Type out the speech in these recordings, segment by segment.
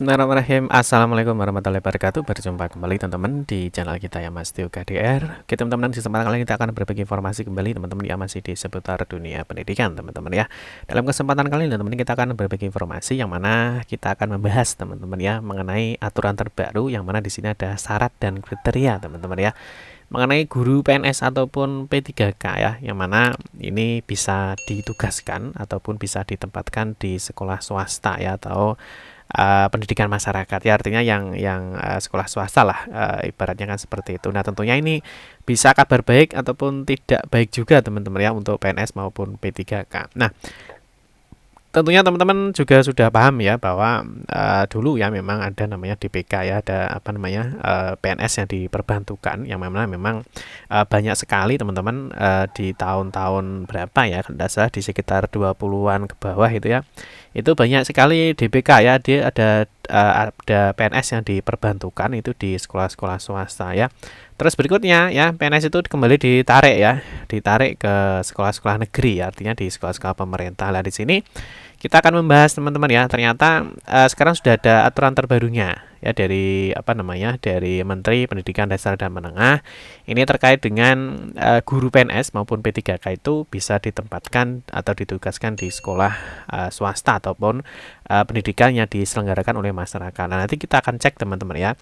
Bismillahirrahmanirrahim. Assalamualaikum warahmatullahi wabarakatuh. Berjumpa kembali teman-teman di channel kita yang Mas Tio KDR. Oke teman-teman, di kesempatan kali ini kita akan berbagi informasi kembali teman-teman yang masih di seputar dunia pendidikan teman-teman ya. Dalam kesempatan kali ini teman-teman kita akan berbagi informasi yang mana kita akan membahas teman-teman ya mengenai aturan terbaru yang mana di sini ada syarat dan kriteria teman-teman ya mengenai guru PNS ataupun P3K ya, yang mana ini bisa ditugaskan ataupun bisa ditempatkan di sekolah swasta ya atau pendidikan masyarakat ya, artinya yang sekolah swasta lah, ibaratnya kan seperti itu. Nah tentunya ini bisa kabar baik ataupun tidak baik juga teman-teman ya untuk PNS maupun P3K. Nah tentunya teman-teman juga sudah paham ya bahwa dulu ya memang ada namanya DPK ya, ada apa namanya PNS yang diperbantukan yang memang banyak sekali teman-teman di tahun-tahun berapa ya, kalau salah di sekitar 20-an ke bawah itu ya. Itu banyak sekali DPK ya, dia ada PNS yang diperbantukan itu di sekolah-sekolah swasta ya. Terus berikutnya ya PNS itu kembali ditarik ke sekolah-sekolah negeri ya, artinya di sekolah-sekolah pemerintah. Lah di sini kita akan membahas teman-teman ya, ternyata sekarang sudah ada aturan terbarunya ya dari dari Menteri Pendidikan Dasar dan Menengah. Ini terkait dengan guru PNS maupun P3K itu bisa ditempatkan atau ditugaskan di sekolah swasta ataupun pendidikan yang diselenggarakan oleh masyarakat. Nah, nanti kita akan cek teman-teman ya.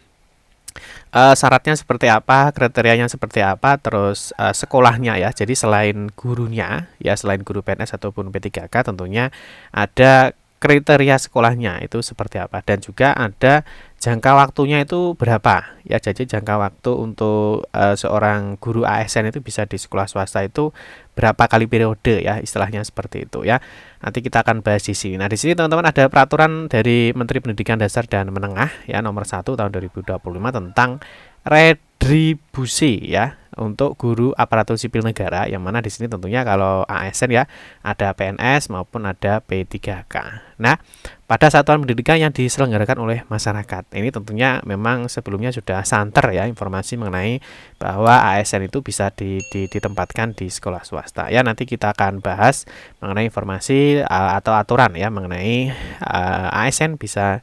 Syaratnya seperti apa, kriterianya seperti apa, terus sekolahnya ya. Jadi selain gurunya ya, selain guru PNS ataupun P3K tentunya ada kriteria sekolahnya itu seperti apa, dan juga ada jangka waktunya itu berapa ya. Jadi jangka waktu untuk seorang guru ASN itu bisa di sekolah swasta itu berapa kali periode ya, istilahnya seperti itu ya. Nanti kita akan bahas di sini. Nah, di sini teman-teman ada peraturan dari Menteri Pendidikan Dasar dan Menengah ya nomor 1 tahun 2025 tentang retribusi ya untuk guru aparatur sipil negara, yang mana di sini tentunya kalau ASN ya ada PNS maupun ada P3K. Nah, pada satuan pendidikan yang diselenggarakan oleh masyarakat. Ini tentunya memang sebelumnya sudah santer ya informasi mengenai bahwa ASN itu bisa ditempatkan di sekolah swasta. Ya, nanti kita akan bahas mengenai informasi atau aturan ya mengenai ASN bisa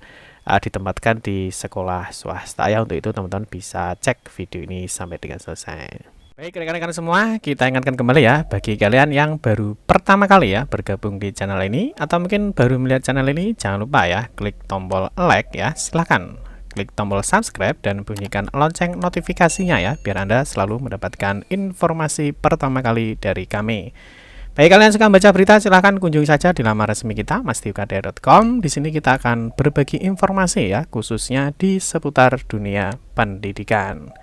ditempatkan di sekolah swasta ya. Untuk itu teman-teman bisa cek video ini sampai dengan selesai. Baik rekan-rekan semua, kita ingatkan kembali ya bagi kalian yang baru pertama kali ya bergabung di channel ini atau mungkin baru melihat channel ini, jangan lupa ya klik tombol like ya, silahkan klik tombol subscribe dan bunyikan lonceng notifikasinya ya, biar Anda selalu mendapatkan informasi pertama kali dari kami. Bagi kalian suka baca berita, silahkan kunjungi saja di laman resmi kita mastiukdr.com. Di sini kita akan berbagi informasi ya, khususnya di seputar dunia pendidikan.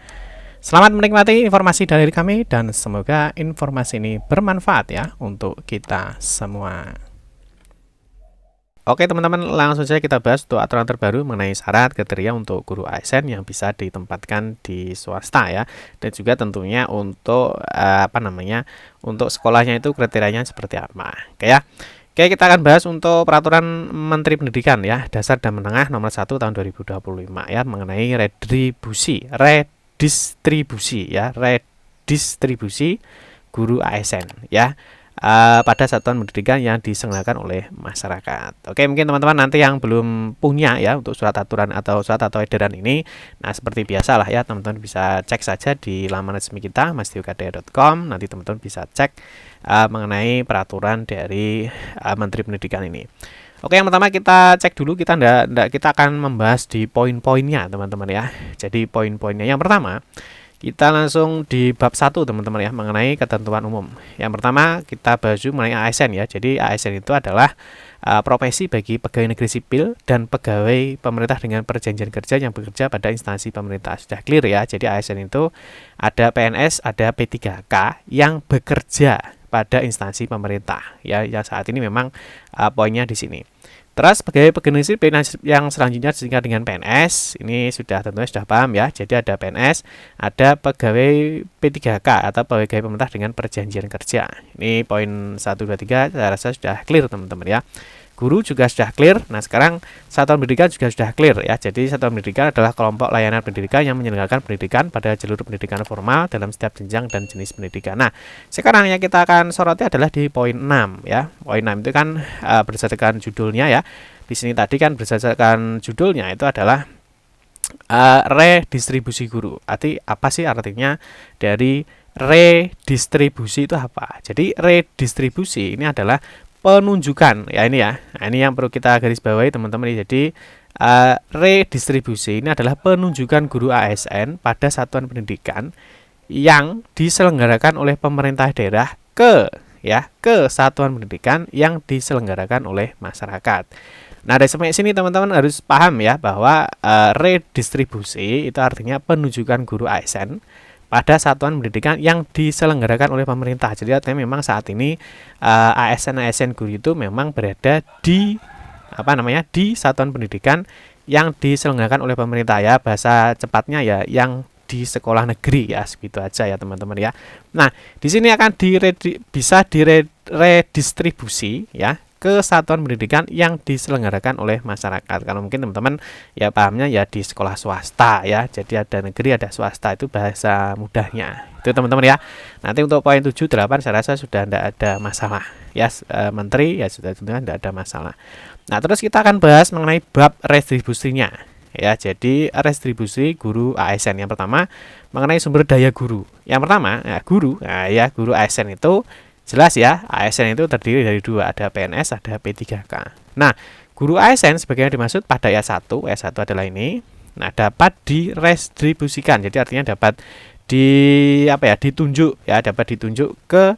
Selamat menikmati informasi dari kami dan semoga informasi ini bermanfaat ya untuk kita semua. Oke teman-teman, langsung saja kita bahas untuk aturan terbaru mengenai syarat kriteria untuk guru ASN yang bisa ditempatkan di swasta ya, dan juga tentunya untuk untuk sekolahnya itu kriterianya seperti apa. Oke ya. Oke, kita akan bahas untuk peraturan Menteri Pendidikan ya Dasar dan Menengah nomor 1 tahun 2025 ya mengenai redistribusi guru ASN ya. Pada satuan pendidikan yang diselenggarakan oleh masyarakat. Oke, mungkin teman-teman nanti yang belum punya ya untuk surat aturan atau edaran ini, nah seperti biasa lah ya, teman-teman bisa cek saja di laman resmi kita mastiukdr.com. Nanti teman-teman bisa cek mengenai peraturan dari Menteri Pendidikan ini. Oke, yang pertama kita cek dulu, kita akan membahas di poin-poinnya teman-teman ya. Jadi poin-poinnya yang pertama, kita langsung di bab 1 teman-teman ya mengenai ketentuan umum. Yang pertama kita bahas mengenai ASN ya. Jadi ASN itu adalah profesi bagi pegawai negeri sipil dan pegawai pemerintah dengan perjanjian kerja yang bekerja pada instansi pemerintah. Sudah clear ya. Jadi ASN itu ada PNS, ada P3K yang bekerja pada instansi pemerintah ya. Yang saat ini memang poinnya di sini. Terus pegawai negeri sipil yang selanjutnya disingkat dengan PNS, ini tentunya sudah paham ya. Jadi ada PNS, ada pegawai P3K atau pegawai pemerintah dengan perjanjian kerja. Ini poin 1, 2, 3 saya rasa sudah clear teman-teman ya. guru juga sudah clear. Nah, sekarang satuan pendidikan juga sudah clear ya. Jadi satuan pendidikan adalah kelompok layanan pendidikan yang menyelenggarakan pendidikan pada jalur pendidikan formal dalam setiap jenjang dan jenis pendidikan. Nah, sekarang yang kita akan soroti adalah di poin 6 ya. Poin 6 itu kan berdasarkan judulnya ya. Di sini tadi kan berdasarkan judulnya itu adalah redistribusi guru. Arti apa sih artinya dari redistribusi itu apa? Jadi redistribusi ini adalah penunjukan ya, ini ya. Nah, ini yang perlu kita garis bawahi teman-teman. Jadi redistribusi ini adalah penunjukan guru ASN pada satuan pendidikan yang diselenggarakan oleh pemerintah daerah ke satuan pendidikan yang diselenggarakan oleh masyarakat. Nah, dari sampai sini teman-teman harus paham ya bahwa redistribusi itu artinya penunjukan guru ASN pada satuan pendidikan yang diselenggarakan oleh pemerintah. Jadi artinya memang saat ini ASN guru itu memang berada di di satuan pendidikan yang diselenggarakan oleh pemerintah ya. Bahasa cepatnya ya yang di sekolah negeri ya, segitu aja ya teman-teman ya. Nah, di sini akan bisa diredistribusi ya ke satuan pendidikan yang diselenggarakan oleh masyarakat. Kalau mungkin teman-teman ya pahamnya ya di sekolah swasta ya. Jadi ada negeri, ada swasta, itu bahasa mudahnya. Itu teman-teman ya. Nanti untuk poin 7, 8 saya rasa sudah tidak ada masalah. Ya, menteri ya sudah tentunya tidak ada masalah. Nah, terus kita akan bahas mengenai bab redistribusinya. Ya, jadi redistribusi guru ASN yang pertama mengenai sumber daya guru. Yang pertama, ya guru. Nah, ya guru ASN itu jelas ya, ASN itu terdiri dari dua, ada PNS, ada P3K. Nah, guru ASN sebagaimana dimaksud pada ayat 1 adalah ini. Nah, dapat diredistribusikan. Jadi artinya dapat ditunjuk ya, dapat ditunjuk ke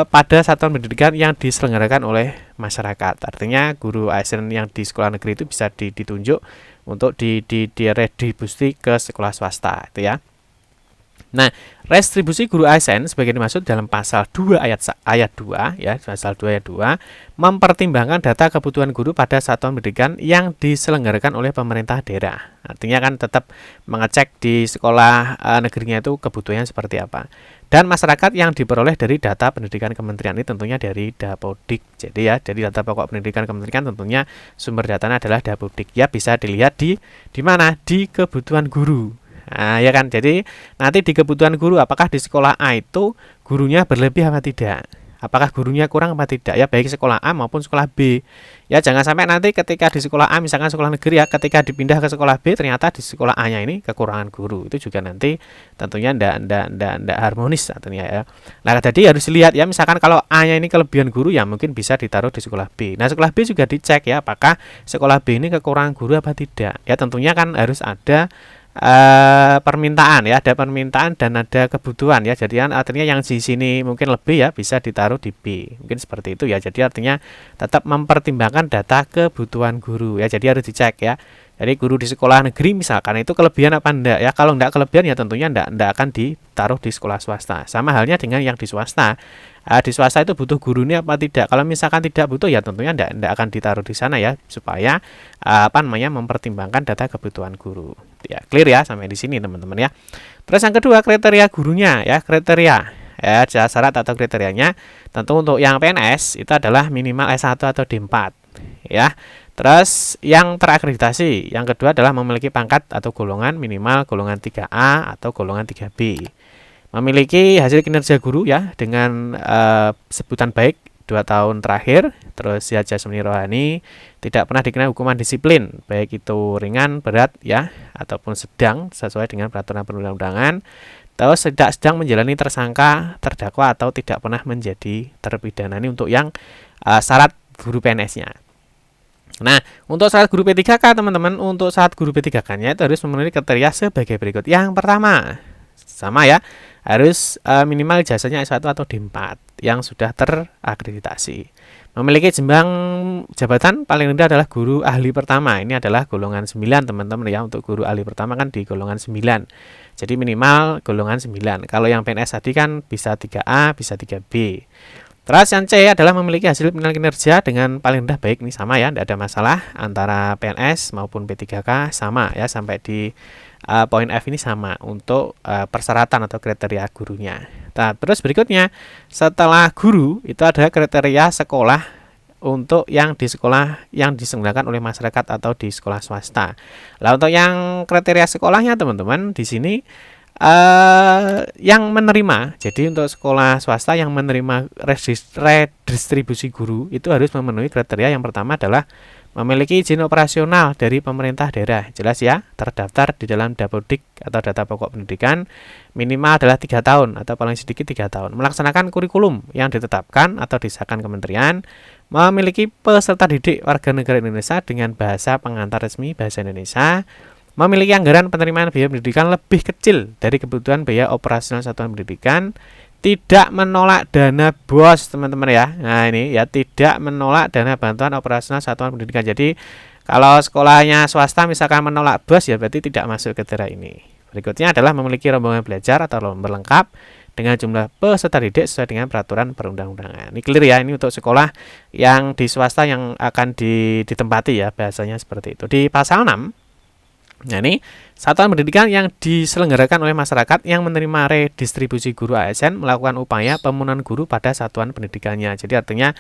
pada satuan pendidikan yang diselenggarakan oleh masyarakat. Artinya guru ASN yang di sekolah negeri itu bisa ditunjuk untuk diredistribusi ke sekolah swasta itu ya. Nah, redistribusi guru ASN sebagai dimaksud dalam pasal 2 ayat 2 ya, pasal 2 ayat 2 mempertimbangkan data kebutuhan guru pada satuan pendidikan yang diselenggarakan oleh pemerintah daerah. Artinya kan tetap mengecek di sekolah negerinya itu kebutuhannya seperti apa. Dan masyarakat yang diperoleh dari data pendidikan kementerian ini tentunya dari Dapodik. Jadi ya, jadi data pokok pendidikan kementerian tentunya sumber datanya adalah Dapodik. Ya, bisa dilihat di mana? Di kebutuhan guru. Nah, ya kan. Jadi nanti di kebutuhan guru apakah di sekolah A itu gurunya berlebih apa tidak? Apakah gurunya kurang apa tidak? Ya, baik sekolah A maupun sekolah B. Ya, jangan sampai nanti ketika di sekolah A misalkan sekolah negeri ya, ketika dipindah ke sekolah B ternyata di sekolah A-nya ini kekurangan guru. Itu juga nanti tentunya ndak harmonis tentunya ya. Nah, jadi harus lihat ya, misalkan kalau A-nya ini kelebihan guru ya mungkin bisa ditaruh di sekolah B. Nah, sekolah B juga dicek ya apakah sekolah B ini kekurangan guru apa tidak. Ya, tentunya kan harus ada permintaan ya, ada permintaan dan ada kebutuhan ya. Jadi artinya yang di sini mungkin lebih ya bisa ditaruh di B. Mungkin seperti itu ya. Jadi artinya tetap mempertimbangkan data kebutuhan guru ya. Jadi harus dicek ya. Jadi guru di sekolah negeri misalkan itu kelebihan apa enggak ya. Kalau enggak kelebihan ya tentunya enggak akan ditaruh di sekolah swasta. Sama halnya dengan yang di swasta. Di swasta itu butuh guru ini apa tidak. Kalau misalkan tidak butuh ya tentunya enggak akan ditaruh di sana ya, supaya mempertimbangkan data kebutuhan guru. Ya, clear ya sampai di sini teman-teman ya. Terus yang kedua kriteria gurunya ya, kriteria ya, syarat atau kriterianya tentu untuk yang PNS itu adalah minimal S1 atau D4 ya. Terus yang terakreditasi yang kedua adalah memiliki pangkat atau golongan minimal golongan 3A atau golongan 3B. Memiliki hasil kinerja guru ya dengan sebutan baik 2 tahun terakhir, terus ya jasmani rohani, tidak pernah dikenai hukuman disiplin, baik itu ringan, berat ya, ataupun sedang sesuai dengan peraturan perundang-undangan, terus tidak sedang menjalani tersangka, terdakwa atau tidak pernah menjadi terpidana. Ini untuk yang syarat guru PNS-nya. Nah, untuk syarat guru P3K teman-teman, untuk syarat guru P3K-nya itu harus memenuhi kriteria sebagai berikut. Yang pertama, sama ya, harus minimal ijazahnya S1 atau D4 yang sudah terakreditasi. Memiliki jenjang jabatan paling rendah adalah guru ahli pertama. Ini adalah golongan 9 teman-teman ya. Untuk guru ahli pertama kan di golongan 9. Jadi minimal golongan 9. Kalau yang PNS tadi kan bisa 3A, bisa 3B. Terus yang C adalah memiliki hasil penilaian kinerja dengan paling rendah baik. Ini sama ya, tidak ada masalah antara PNS maupun P3K sama ya, sampai di poin F ini sama untuk persyaratan atau kriteria gurunya. Nah, terus berikutnya setelah guru itu ada kriteria sekolah untuk yang di sekolah yang diselenggarakan oleh masyarakat atau di sekolah swasta. Lah untuk yang kriteria sekolahnya teman-teman di sini yang menerima, jadi untuk sekolah swasta yang menerima redistribusi guru itu harus memenuhi kriteria. Yang pertama adalah memiliki izin operasional dari pemerintah daerah, jelas ya, terdaftar di dalam Dapodik atau data pokok pendidikan, minimal adalah 3 tahun atau paling sedikit 3 tahun, melaksanakan kurikulum yang ditetapkan atau disahkan kementerian, memiliki peserta didik warga negara Indonesia dengan bahasa pengantar resmi bahasa Indonesia, memiliki anggaran penerimaan biaya pendidikan lebih kecil dari kebutuhan biaya operasional satuan pendidikan, tidak menolak dana BOS teman-teman ya. Nah ini ya, tidak menolak dana bantuan operasional satuan pendidikan. Jadi kalau sekolahnya swasta misalkan menolak BOS ya berarti tidak masuk kriteria ini. Berikutnya adalah memiliki rombongan belajar atau lomba lengkap dengan jumlah peserta didik sesuai dengan peraturan perundang-undangan. Ini clear ya, ini untuk sekolah yang di swasta yang akan ditempati ya, bahasanya seperti itu. Di pasal 6, nah ini satuan pendidikan yang diselenggarakan oleh masyarakat yang menerima redistribusi guru ASN melakukan upaya pemenuhan guru pada satuan pendidikannya. Jadi artinya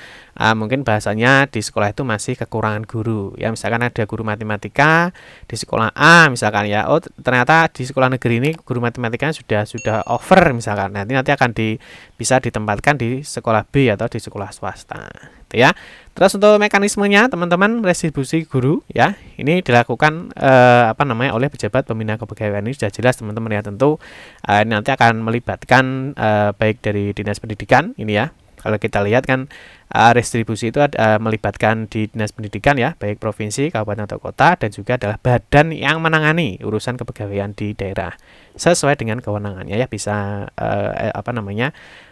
mungkin bahasanya di sekolah itu masih kekurangan guru. Ya misalkan ada guru matematika di sekolah A misalkan ya, oh ternyata di sekolah negeri ini guru matematikanya sudah over misalkan. Nanti akan bisa ditempatkan di sekolah B atau di sekolah swasta. Gitu ya. Terus untuk mekanismenya teman-teman redistribusi guru ya, ini dilakukan oleh pejabat pembina kepegawaian. Ini sudah jelas teman-teman ya, tentu nanti akan melibatkan baik dari dinas pendidikan ini ya. Kalau kita lihat kan redistribusi itu melibatkan di dinas pendidikan ya, baik provinsi, kabupaten atau kota, dan juga adalah badan yang menangani urusan kepegawaian di daerah sesuai dengan kewenangannya ya, bisa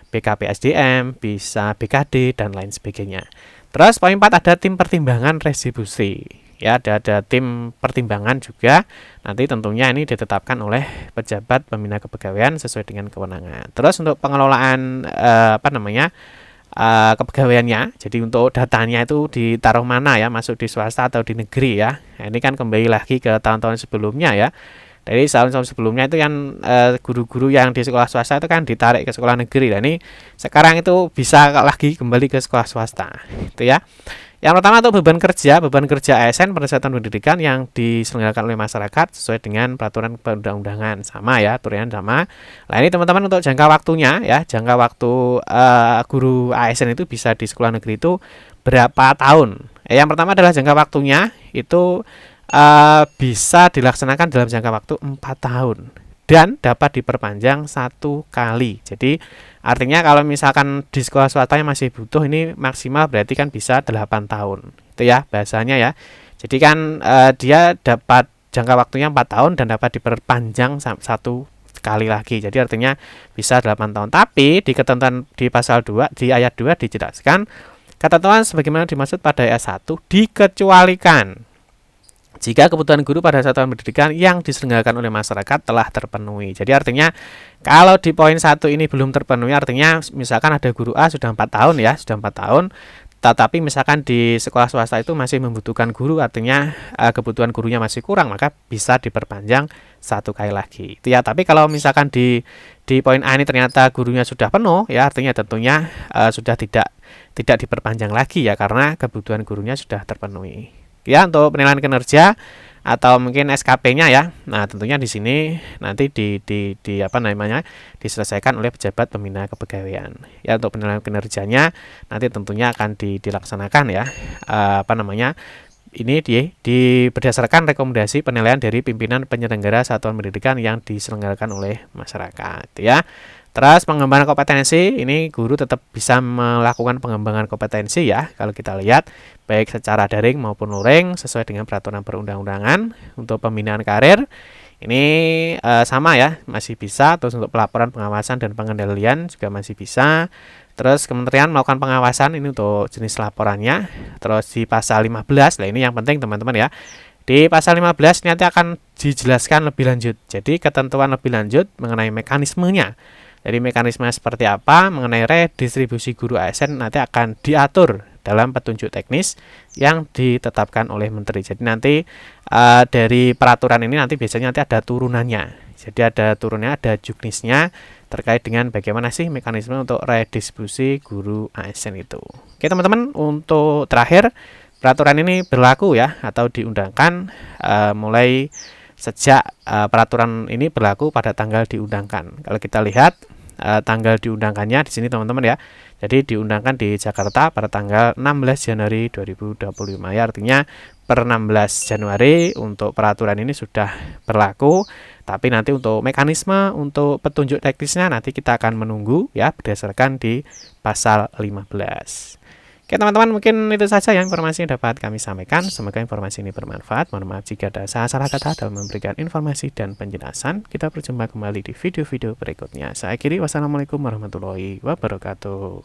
BKPSDM, bisa BKD dan lain sebagainya. Terus poin 4 ada tim pertimbangan redistribusi. Ya, ada tim pertimbangan juga. Nanti tentunya ini ditetapkan oleh pejabat pembina kepegawaian sesuai dengan kewenangan. Terus untuk pengelolaan kepegawaiannya, jadi untuk datanya itu ditaruh mana ya, masuk di swasta atau di negeri ya. Nah, ini kan kembali lagi ke tahun-tahun sebelumnya ya. Dari tahun-tahun sebelumnya itu kan guru-guru yang di sekolah swasta itu kan ditarik ke sekolah negeri. Dan ini sekarang itu bisa lagi kembali ke sekolah swasta. Itu ya. Yang pertama itu beban kerja ASN pada satuan pendidikan yang diselenggarakan oleh masyarakat sesuai dengan peraturan perundang-undangan, sama ya, aturan sama. Nah ini teman-teman untuk jangka waktunya ya, jangka waktu guru ASN itu bisa di sekolah negeri itu berapa tahun. Yang pertama adalah jangka waktunya itu bisa dilaksanakan dalam jangka waktu 4 tahun dan dapat diperpanjang 1 kali. Jadi artinya kalau misalkan di sekolah swasta yang masih butuh, ini maksimal berarti kan bisa 8 tahun. Itu ya bahasanya ya. Jadi kan dia dapat jangka waktunya 4 tahun dan dapat diperpanjang 1 kali lagi. Jadi artinya bisa 8 tahun. Tapi di ketentuan di pasal 2 di ayat 2 dijelaskan ketentuan sebagaimana dimaksud pada ayat 1 dikecualikan jika kebutuhan guru pada satuan pendidikan yang diselenggarakan oleh masyarakat telah terpenuhi. Jadi artinya kalau di poin 1 ini belum terpenuhi, artinya misalkan ada guru A sudah 4 tahun ya, sudah 4 tahun, tetapi misalkan di sekolah swasta itu masih membutuhkan guru, artinya kebutuhan gurunya masih kurang, maka bisa diperpanjang 1 kali lagi. Itu ya. Tapi kalau misalkan di poin A ini ternyata gurunya sudah penuh ya, artinya tentunya sudah tidak diperpanjang lagi ya, karena kebutuhan gurunya sudah terpenuhi. Ya, untuk penilaian kinerja atau mungkin SKP-nya ya. Nah, tentunya di sini nanti diselesaikan oleh pejabat pembina kepegawaian. Ya, untuk penilaian kinerjanya nanti tentunya akan dilaksanakan ya. Ini berdasarkan rekomendasi penilaian dari pimpinan penyelenggara satuan pendidikan yang diselenggarakan oleh masyarakat ya. Terus pengembangan kompetensi, ini guru tetap bisa melakukan pengembangan kompetensi ya, kalau kita lihat baik secara daring maupun luring sesuai dengan peraturan perundang-undangan. Untuk pembinaan karir ini sama ya, masih bisa. Terus untuk pelaporan, pengawasan dan pengendalian juga masih bisa. Terus kementerian melakukan pengawasan, ini untuk jenis laporannya. Terus di pasal 15, nah ini yang penting teman-teman ya. Di pasal 15 nanti akan dijelaskan lebih lanjut. Jadi ketentuan lebih lanjut mengenai mekanismenya. Jadi mekanisme seperti apa mengenai redistribusi guru ASN nanti akan diatur dalam petunjuk teknis yang ditetapkan oleh menteri. Jadi nanti dari peraturan ini nanti biasanya nanti ada turunannya. Jadi ada turunnya, ada juknisnya. terkait dengan bagaimana sih mekanisme untuk redistribusi guru ASN itu. Oke teman-teman, untuk terakhir peraturan ini berlaku ya atau diundangkan mulai sejak peraturan ini berlaku pada tanggal diundangkan. Kalau kita lihat tanggal diundangkannya di sini teman-teman ya. Jadi diundangkan di Jakarta pada tanggal 16 Januari 2025 ya, artinya per 16 Januari untuk peraturan ini sudah berlaku. Tapi nanti untuk mekanisme untuk petunjuk teknisnya nanti kita akan menunggu ya berdasarkan di pasal 15. Oke teman-teman, mungkin itu saja yang informasi yang dapat kami sampaikan. Semoga informasi ini bermanfaat. Mohon maaf jika ada salah kata dalam memberikan informasi dan penjelasan. Kita berjumpa kembali di video-video berikutnya. Saya akhiri, wassalamualaikum warahmatullahi wabarakatuh.